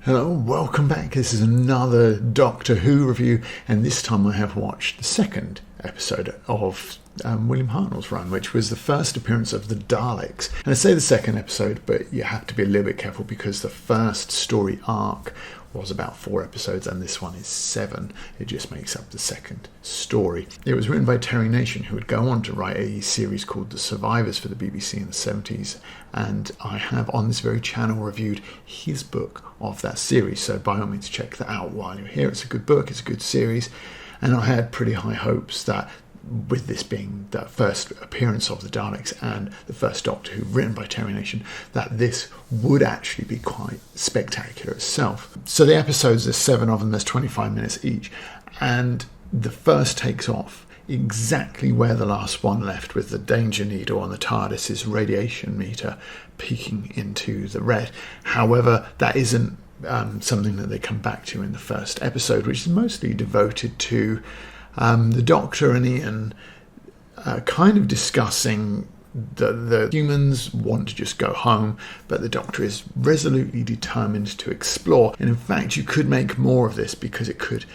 Hello, welcome back. This is another Doctor Who review, and this time I have watched the second episode of William Hartnell's run, which was the first appearance of the Daleks. And I say the second episode, but you have to be a little bit careful because the first story arc was about 4 episodes and this one is 7. It just makes up the second story. It was written by Terry Nation, who would go on to write a series called The Survivors for the BBC in the 70s, and I have on this very channel reviewed his book of that series, so by all means check that out while you're here. It's a good book, it's a good series, and I had pretty high hopes that with this being the first appearance of the Daleks and the first Doctor Who written by Terry Nation, that this would actually be quite spectacular itself. So the episodes, there's 7 of them, there's 25 minutes each, and the first takes off exactly where the last one left, with the danger needle on the TARDIS's radiation meter peeking into the red. However, that isn't something that they come back to in the first episode, which is mostly devoted to the Doctor and Ian kind of discussing the humans want to just go home, but the Doctor is resolutely determined to explore. And in fact, you could make more of this because it could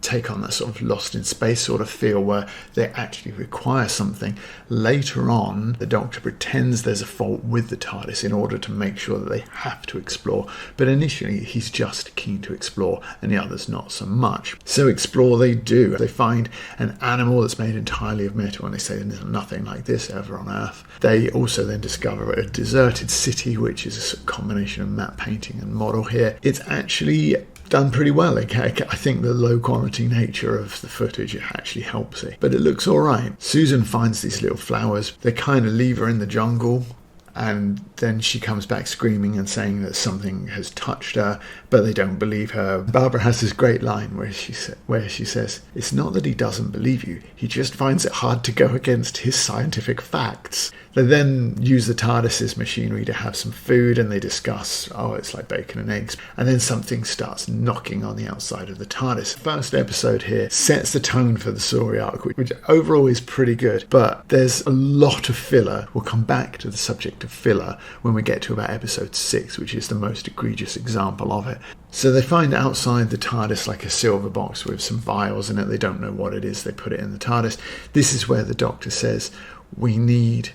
take on that sort of Lost in Space sort of feel where they actually require something. Later on, the Doctor pretends there's a fault with the TARDIS in order to make sure that they have to explore. But initially, he's just keen to explore and the others not so much. So explore they do. They find an animal that's made entirely of metal and they say there's nothing like this ever on Earth. They also then discover a deserted city, which is a combination of matte painting and model here. It's actually done pretty well. I think the low quality nature of the footage actually helps it, but it looks alright. Susan finds these little flowers. They kind of leave her in the jungle, and then she comes back screaming and saying that something has touched her, but they don't believe her. Barbara has this great line where she says, "It's not that he doesn't believe you, he just finds it hard to go against his scientific facts." They then use the TARDIS's machinery to have some food, and they discuss, it's like bacon and eggs. And then something starts knocking on the outside of the TARDIS. The first episode here sets the tone for the story arc, which overall is pretty good, but there's a lot of filler. We'll come back to the subject of filler when we get to about episode 6, which is the most egregious example of it. So they find outside the TARDIS like a silver box with some vials in it. They don't know what it is. They put it in the TARDIS. This is where the Doctor says, we need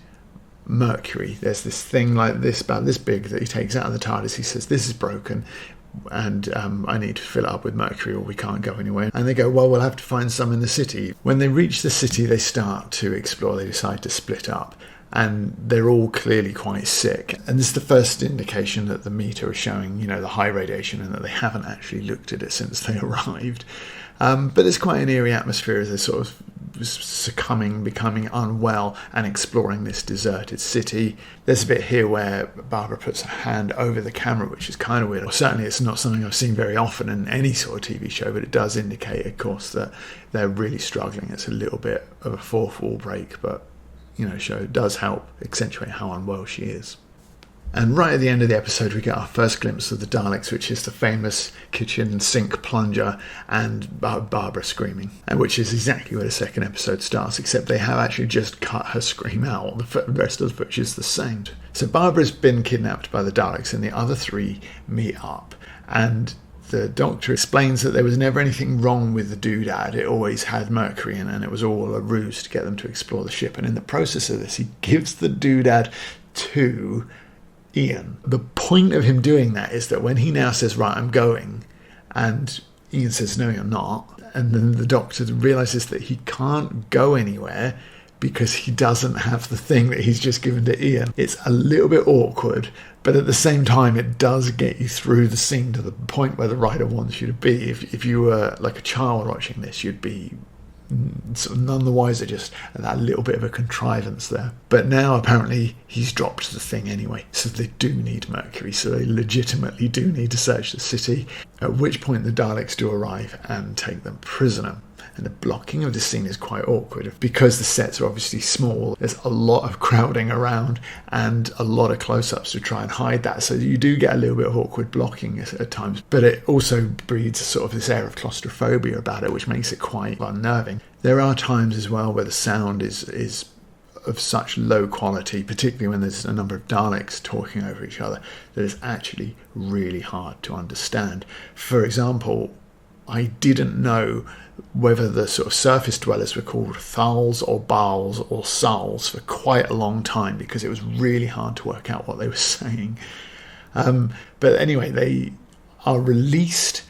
mercury. There's this thing like this, about this big, that he takes out of the TARDIS. He says, this is broken and I need to fill it up with mercury or we can't go anywhere. And they go, well, we'll have to find some in the city. When they reach the city, they start to explore. They decide to split up, and they're all clearly quite sick. And this is the first indication that the meter is showing, the high radiation, and that they haven't actually looked at it since they arrived. But there's quite an eerie atmosphere as they're sort of succumbing, becoming unwell, and exploring this deserted city. There's a bit here where Barbara puts her hand over the camera, which is kind of weird. Well, certainly it's not something I've seen very often in any sort of TV show, but it does indicate, of course, that they're really struggling. It's a little bit of a fourth wall break, but show does help accentuate how unwell she is. And right at the end of the episode, we get our first glimpse of the Daleks, which is the famous kitchen sink plunger and Barbara screaming, and which is exactly where the second episode starts, except they have actually just cut her scream out. The rest of the footage is the same. So Barbara's been kidnapped by the Daleks, and the other 3 meet up, and the Doctor explains that there was never anything wrong with the doodad. It always had mercury in it, and it was all a ruse to get them to explore the ship. And in the process of this, he gives the doodad to Ian. The point of him doing that is that when he now says, right, I'm going, and Ian says, no, you're not, and then the Doctor realises that he can't go anywhere because he doesn't have the thing that he's just given to Ian. It's a little bit awkward, but at the same time it does get you through the scene to the point where the writer wants you to be. If you were like a child watching this, you'd be sort of none the wiser, just that little bit of a contrivance there. But now apparently he's dropped the thing anyway, so they do need mercury, so they legitimately do need to search the city, at which point the Daleks do arrive and take them prisoner. And the blocking of the scene is quite awkward because the sets are obviously small. There's a lot of crowding around and a lot of close-ups to try and hide that, so you do get a little bit of awkward blocking at times, but it also breeds sort of this air of claustrophobia about it, which makes it quite unnerving. There are times as well where the sound is of such low quality, particularly when there's a number of Daleks talking over each other, that it's actually really hard to understand. For example, I didn't know whether the sort of surface dwellers were called Thals or Bals or Sals for quite a long time, because it was really hard to work out what they were saying. But anyway, they are released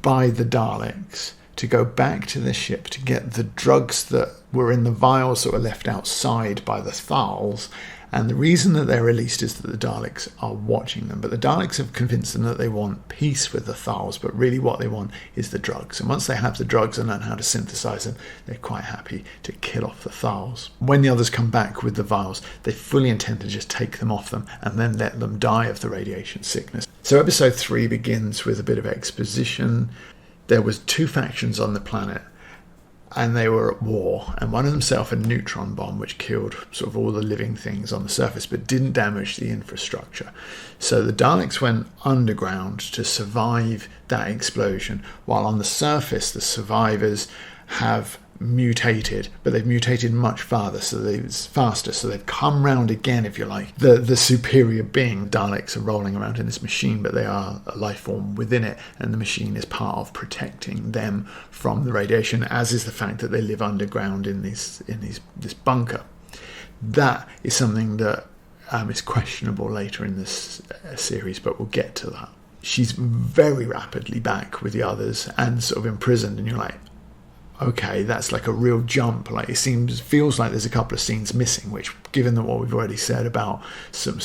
by the Daleks to go back to the ship to get the drugs that were in the vials that were left outside by the Thals. And the reason that they're released is that the Daleks are watching them. But the Daleks have convinced them that they want peace with the Thals, but really what they want is the drugs. And once they have the drugs and learn how to synthesize them, they're quite happy to kill off the Thals. When the others come back with the vials, they fully intend to just take them off them and then let them die of the radiation sickness. So episode 3 begins with a bit of exposition. There was 2 factions on the planet, and they were at war, and one of them set off a neutron bomb which killed sort of all the living things on the surface but didn't damage the infrastructure. So the Daleks went underground to survive that explosion, while on the surface the survivors have mutated, but they've mutated much farther, so they've come round again, if you like. The superior being, Daleks, are rolling around in this machine, but they are a life form within it, and the machine is part of protecting them from the radiation, as is the fact that they live underground in this bunker. That is something that is questionable later in this series, but we'll get to that. She's very rapidly back with the others and sort of imprisoned, and you're like, okay, that's like a real jump. Like, it feels like there's a couple of scenes missing, which, given that what we've already said about some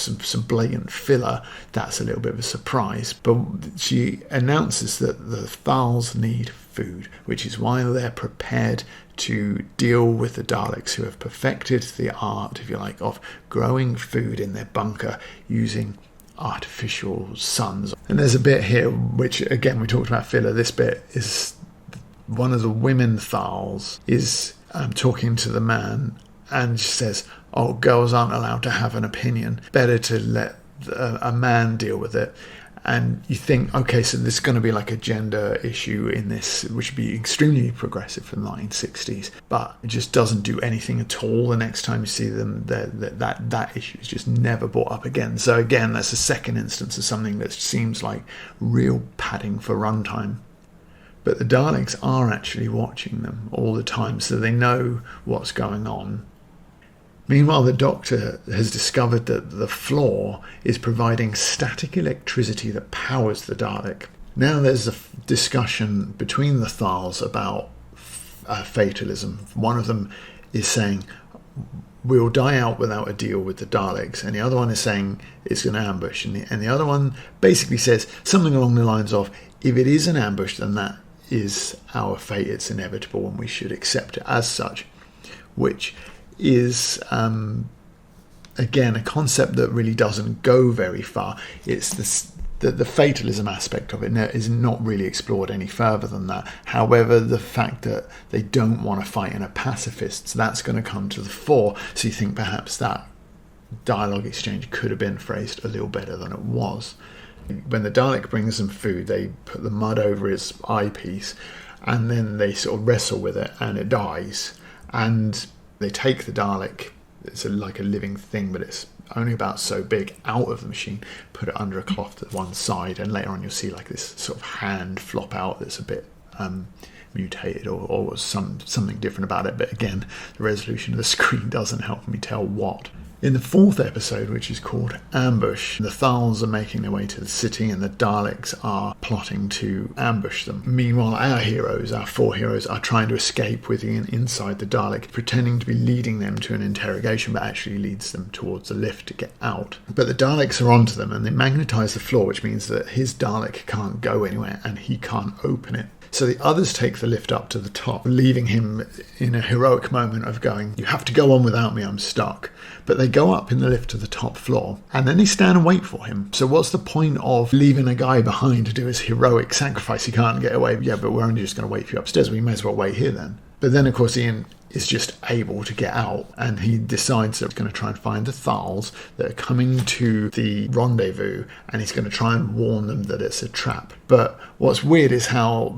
blatant filler, that's a little bit of a surprise. But she announces that the Thals need food, which is why they're prepared to deal with the Daleks, who have perfected the art, if you like, of growing food in their bunker using artificial suns. And there's a bit here which, again, we talked about filler. This bit is one of the women Thals is talking to the man, and she says, oh, girls aren't allowed to have an opinion. Better to let a man deal with it. And you think, okay, so there's going to be like a gender issue in this, which would be extremely progressive for the 1960s, but it just doesn't do anything at all. The next time you see them, that issue is just never brought up again. So again, that's a second instance of something that seems like real padding for runtime. But the Daleks are actually watching them all the time, so they know what's going on. Meanwhile, the Doctor has discovered that the floor is providing static electricity that powers the Dalek. Now there's a discussion between the Thals about fatalism. One of them is saying, we'll die out without a deal with the Daleks, and the other one is saying it's an ambush. And the other one basically says something along the lines of, if it is an ambush, then that is our fate, it's inevitable, and we should accept it as such, which is again a concept that really doesn't go very far. It's the fatalism aspect of it is not really explored any further than that. However, the fact that they don't want to fight and are pacifists, that's going to come to the fore. So you think perhaps that dialogue exchange could have been phrased a little better than it was. When the Dalek brings them food, they put the mud over his eyepiece, and then they sort of wrestle with it, and it dies. And they take the Dalek, it's like a living thing, but it's only about so big, out of the machine, put it under a cloth to one side, and later on you'll see like this sort of hand flop out that's a bit mutated or something different about it. But again, the resolution of the screen doesn't help me tell what. In the 4th episode, which is called Ambush, the Thals are making their way to the city and the Daleks are plotting to ambush them. Meanwhile, our 4 heroes, are trying to escape within inside the Dalek, pretending to be leading them to an interrogation, but actually leads them towards the lift to get out. But the Daleks are onto them and they magnetise the floor, which means that his Dalek can't go anywhere and he can't open it. So the others take the lift up to the top, leaving him in a heroic moment of going, you have to go on without me, I'm stuck. But they go up in the lift to the top floor, and then they stand and wait for him. So what's the point of leaving a guy behind to do his heroic sacrifice? He can't get away. Yeah, but we're only just going to wait for you upstairs. We may as well wait here then. But then, of course, Ian is just able to get out, and he decides that he's going to try and find the Thals that are coming to the rendezvous, and he's going to try and warn them that it's a trap. But what's weird is how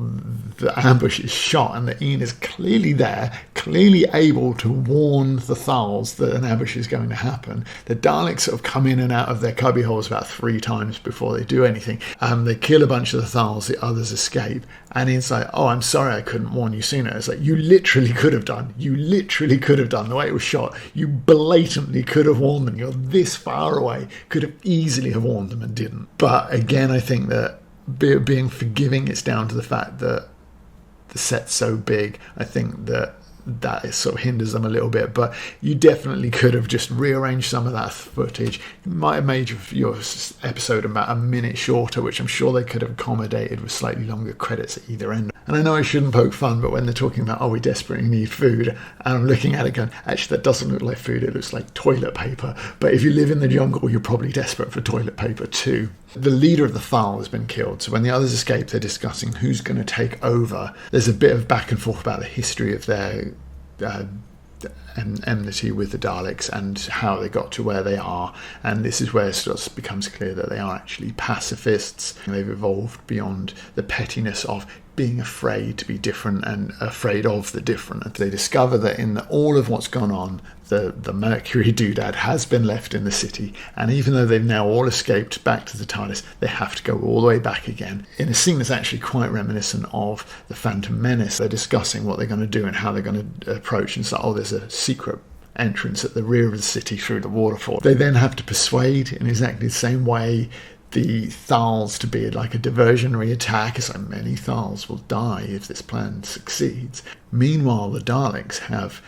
the ambush is shot, and that Ian is clearly there, clearly able to warn the Thals that an ambush is going to happen. The Daleks sort of come in and out of their cubby holes about 3 times before they do anything. They kill a bunch of the Thals, the others escape, and Ian's like, oh, I'm sorry I couldn't warn you sooner. It's like, you literally could have done. You literally could have done. The way it was shot, you blatantly could have warned them. You're this far away, could have easily have warned them and didn't. But again, I think that being forgiving, it's down to the fact that the set's so big. I think that it sort of hinders them a little bit, but you definitely could have just rearranged some of that footage. You might have made your episode about a minute shorter, which I'm sure they could have accommodated with slightly longer credits at either end. And I know I shouldn't poke fun, but when they're talking about, oh, we desperately need food, and I'm looking at it going, actually, that doesn't look like food, it looks like toilet paper. But if you live in the jungle, you're probably desperate for toilet paper too. The leader of the Thal has been killed, so when the others escape, they're discussing who's going to take over. There's a bit of back and forth about the history of their enmity with the Daleks and how they got to where they are, and this is where it becomes clear that they are actually pacifists. They've evolved beyond the pettiness of being afraid to be different and afraid of the different. They discover that in all of what's gone on, the Mercury doodad has been left in the city, and even though they've now all escaped back to the TARDIS, they have to go all the way back again in a scene that's actually quite reminiscent of the Phantom Menace. They're discussing what they're going to do and how they're going to approach, and so, oh, there's a secret entrance at the rear of the city through the waterfall. They then have to persuade in exactly the same way the Thals to be like a diversionary attack. It's like, many Thals will die if this plan succeeds. Meanwhile, the Daleks have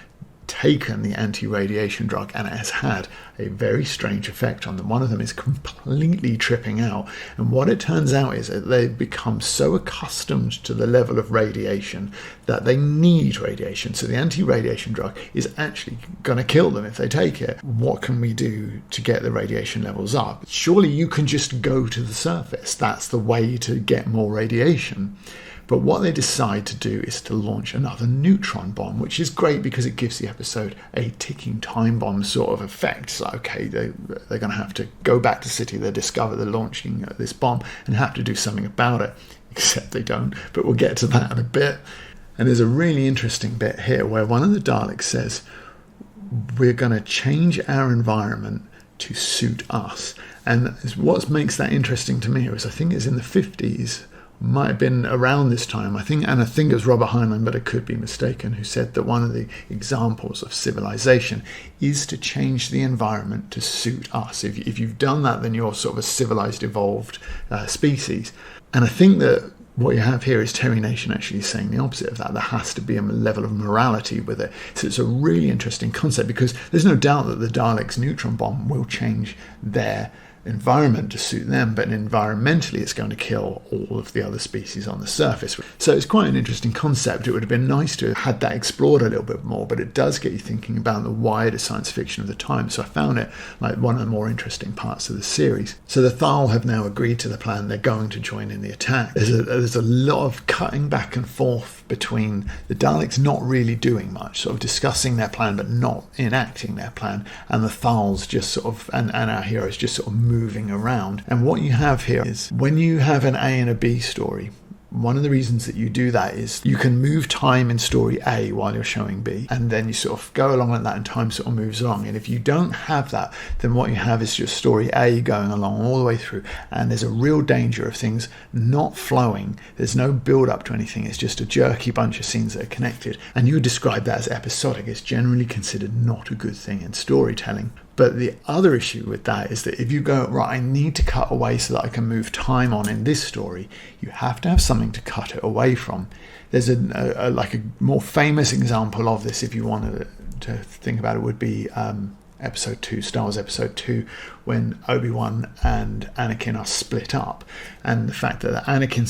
taken the anti-radiation drug, and it has had a very strange effect on them. One of them is completely tripping out, and what it turns out is that they've become so accustomed to the level of radiation that they need radiation. So the anti-radiation drug is actually going to kill them if they take it. What can we do to get the radiation levels up? Surely you can just go to the surface. That's the way to get more radiation. But what they decide to do is to launch another neutron bomb, which is great because it gives the episode a ticking time bomb sort of effect. It's like, okay, they're going to have to go back to the city. They discover they're launching this bomb and have to do something about it. Except they don't, but we'll get to that in a bit. And there's a really interesting bit here where one of the Daleks says, we're going to change our environment to suit us. And what makes that interesting to me is I think it's in the 50s, might have been around this time, I think it was Robert Heinlein, but I could be mistaken, who said that one of the examples of civilization is to change the environment to suit us. If you've done that, then you're sort of a civilized, evolved species. And I think that what you have here is Terry Nation actually saying the opposite of that. There has to be a level of morality with it. So it's a really interesting concept, because there's no doubt that the Daleks' neutron bomb will change their environment to suit them, but environmentally it's going to kill all of the other species on the surface. So it's quite an interesting concept. It would have been nice to have had that explored a little bit more, but it does get you thinking about the wider science fiction of the time. So I found it like one of the more interesting parts of the series. So the Thal have now agreed to the plan. They're going to join in the attack. There's a lot of cutting back and forth between the Daleks not really doing much, sort of discussing their plan but not enacting their plan, and the Thals just sort of, and our heroes just sort of moving around. And what you have here is, when you have an A and a B story, one of the reasons that you do that is you can move time in story A while you're showing B, and then you sort of go along like that and time sort of moves along. And if you don't have that, then what you have is just story A going along all the way through, and there's a real danger of things not flowing. There's no build up to anything. It's just a jerky bunch of scenes that are connected, and you would describe that as episodic. It's generally considered not a good thing in storytelling. But the other issue with that is that if you go, right, I need to cut away so that I can move time on in this story, you have to have something to cut it away from. There's a more famous example of this, if you wanted to think about it, would be episode 2, Star Wars episode 2, when Obi-Wan and Anakin are split up, and the fact that Anakin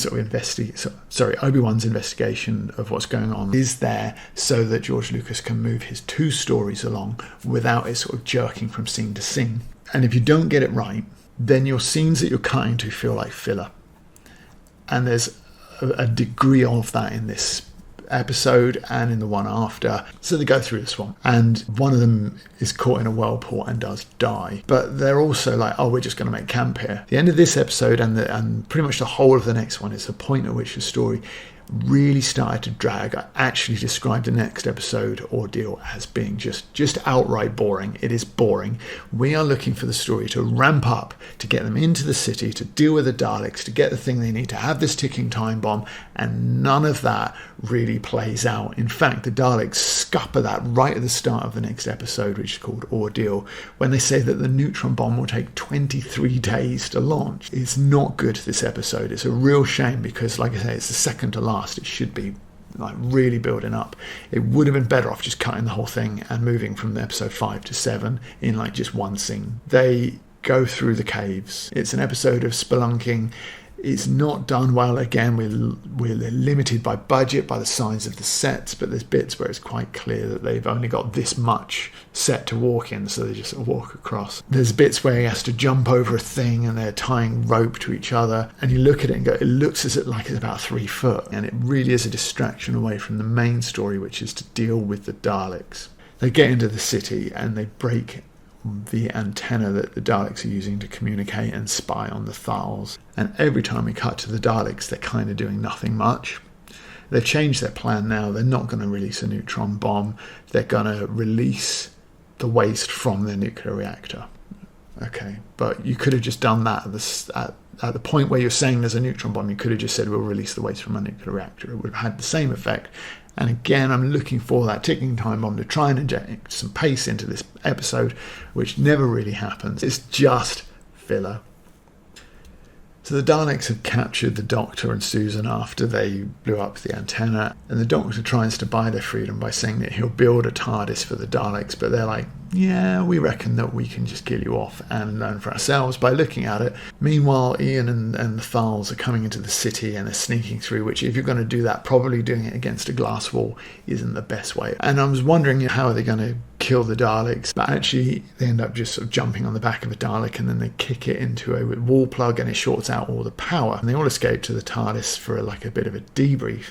Obi-Wan's investigation of what's going on is there so that George Lucas can move his 2 stories along without it sort of jerking from scene to scene. And if you don't get it right, then your scenes that you're cutting to feel like filler. And there's a degree of that in this episode and in the one after. So they go through the swamp, and one of them is caught in a whirlpool and does die. But they're also like, oh, we're just going to make camp here. The end of this episode and pretty much the whole of the next one is the point at which the story really started to drag. I actually described the next episode ordeal as being just outright boring. It is boring. We are looking for the story to ramp up, to get them into the city, to deal with the Daleks, to get the thing they need, to have this ticking time bomb, and none of that really plays out. In fact, the Daleks scupper that right at the start of the next episode, which is called Ordeal, when they say that the neutron bomb will take 23 days to launch. It's not good, this episode. It's a real shame because, like I say, it's the second to last. It should be like really building up. It would have been better off just cutting the whole thing and moving from episode 5 to 7 in like just one scene. They go through the caves. It's an episode of spelunking. It's not done well. Again, we're limited by budget, by the size of the sets, but there's bits where it's quite clear that they've only got this much set to walk in, so they just sort of walk across. There's bits where he has to jump over a thing and they're tying rope to each other, and you look at it and go, it looks as if like it's about 3 foot, and it really is a distraction away from the main story, which is to deal with the Daleks. They get into the city and they break the antenna that the Daleks are using to communicate and spy on the Thals. And every time we cut to the Daleks, they're kind of doing nothing much. They've changed their plan now. They're not going to release a neutron bomb. They're going to release the waste from their nuclear reactor. Okay, but you could have just done that at the point where you're saying there's a neutron bomb. You could have just said, we'll release the waste from a nuclear reactor. It would have had the same effect. And again, I'm looking for that ticking time bomb to try and inject some pace into this episode, which never really happens. It's just filler. So the Daleks have captured the Doctor and Susan after they blew up the antenna, and the Doctor tries to buy their freedom by saying that he'll build a TARDIS for the Daleks, but they're like, yeah, we reckon that we can just kill you off and learn for ourselves by looking at it. Meanwhile, Ian and the Thals are coming into the city and they're sneaking through, which if you're going to do that, probably doing it against a glass wall isn't the best way. And I was wondering, how are they going to kill the Daleks? But actually, they end up just sort of jumping on the back of a Dalek and then they kick it into a wall plug and it shorts out all the power. And they all escape to the TARDIS for like a bit of a debrief.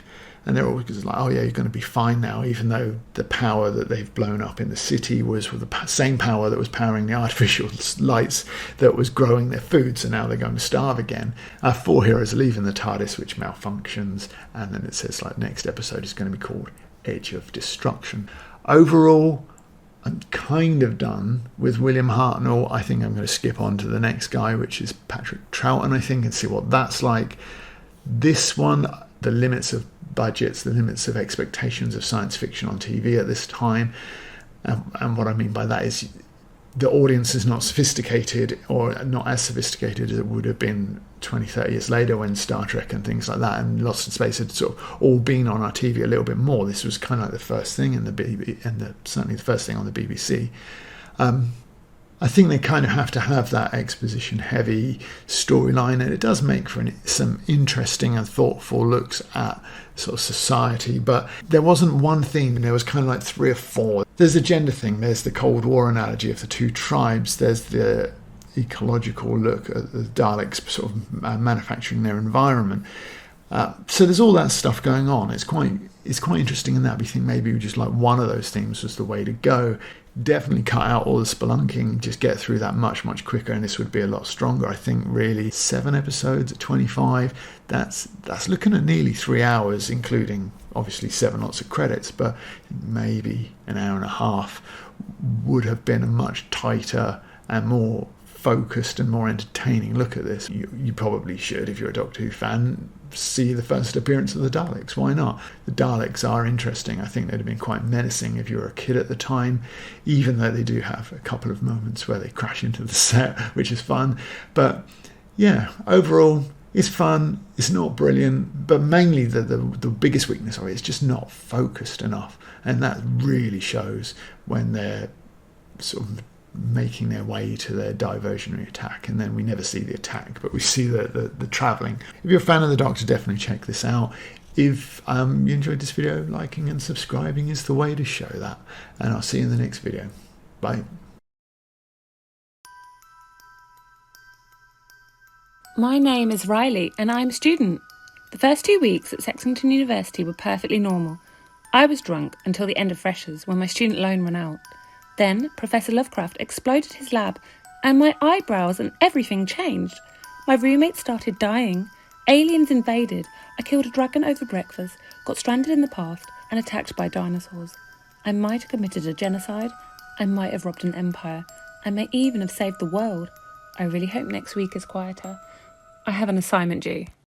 And they're all like, oh yeah, you're going to be fine now, even though the power that they've blown up in the city was with the same power that was powering the artificial lights that was growing their food, so now they're going to starve again. Our 4 heroes are leaving the TARDIS, which malfunctions, and then it says like next episode is going to be called Edge of Destruction. Overall, I'm kind of done with William Hartnell. I think I'm going to skip on to the next guy, which is Patrick Troughton, I think, and see what that's like. This one, the limits of budgets, the limits of expectations of science fiction on TV at this time, and what I mean by that is the audience is not sophisticated, or not as sophisticated as it would have been 20, 30 years later when Star Trek and things like that and Lost in Space had sort of all been on our TV a little bit more. This was kind of like the first thing in the BBC, and certainly the first thing on the BBC. I think they kind of have to have that exposition-heavy storyline, and it does make for some interesting and thoughtful looks at sort of society. But there wasn't one theme, there was kind of like 3 or 4. There's the gender thing, there's the Cold War analogy of the 2 tribes, there's the ecological look at the Daleks sort of manufacturing their environment. So there's all that stuff going on. It's quite interesting in that. We think maybe just like one of those themes was the way to go. Definitely cut out all the spelunking, just get through that much quicker, and this would be a lot stronger. I think really 7 episodes at 25, that's looking at nearly 3 hours, including obviously 7 lots of credits, but maybe an hour and a half would have been a much tighter and more focused and more entertaining look at this. You probably should, if you're a Doctor Who fan, see the first appearance of the Daleks. Why not? The Daleks are interesting. I think they'd have been quite menacing if you were a kid at the time, even though they do have a couple of moments where they crash into the set, which is fun. But yeah, overall, it's fun. It's not brilliant, but mainly the biggest weakness of it is just not focused enough, and that really shows when they're sort of making their way to their diversionary attack, and then we never see the attack, but we see the travelling. If you're a fan of the Doctor, definitely check this out. If you enjoyed this video, liking and subscribing is the way to show that, and I'll see you in the next video. Bye. My name is Riley and I'm a student. The first 2 weeks at Sexington University were perfectly normal. I was drunk until the end of freshers, when my student loan ran out. Then Professor Lovecraft exploded his lab, and my eyebrows and everything changed. My roommate started dying. Aliens invaded. I killed a dragon over breakfast, got stranded in the past, and attacked by dinosaurs. I might have committed a genocide. I might have robbed an empire. I may even have saved the world. I really hope next week is quieter. I have an assignment due.